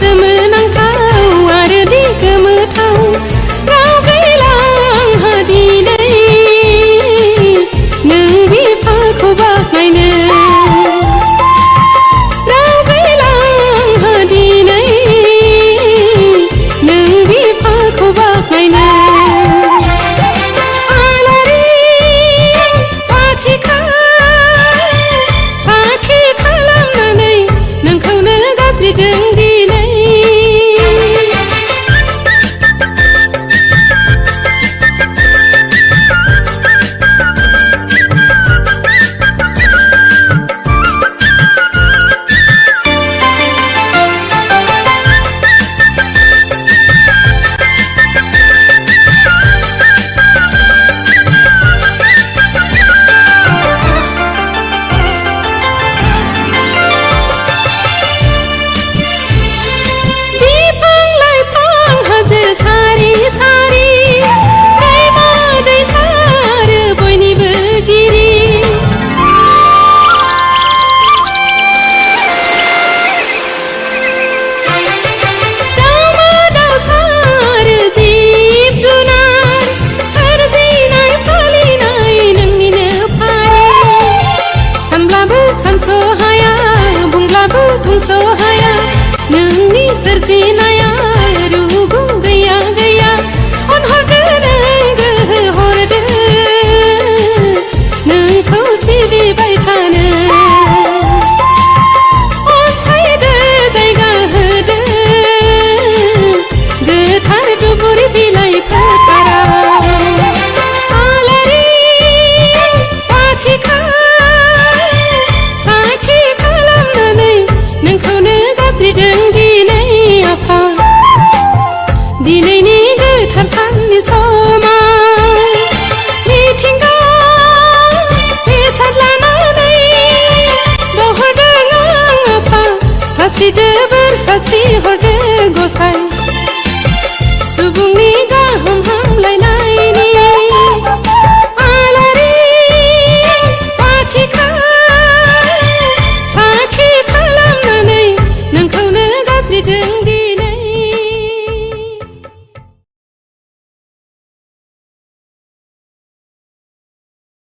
सोमोनांथाव आरो दि गोमोथाव राव गैला आंहा दिनै नों बिफाखौ बाख्नायनो राव गैला आंहा दिनै नों बिफाखौ बाख्नायनो बुंस'हाया नोंनि सोरजिनाया रुगुं गैया गैया अनहरदो नों गोहो हरदो नोंखौ सिबिबाय थानो अनसायदो जायगा होदो गोथार दुबुर बिलाइ फोथाराव आलारि बाथि दिनैनि गोथार साननि समाव मिथिंगा बेसाद लानानै बावहरदों आं आफा सासिदो बोर सारस्रि हरदों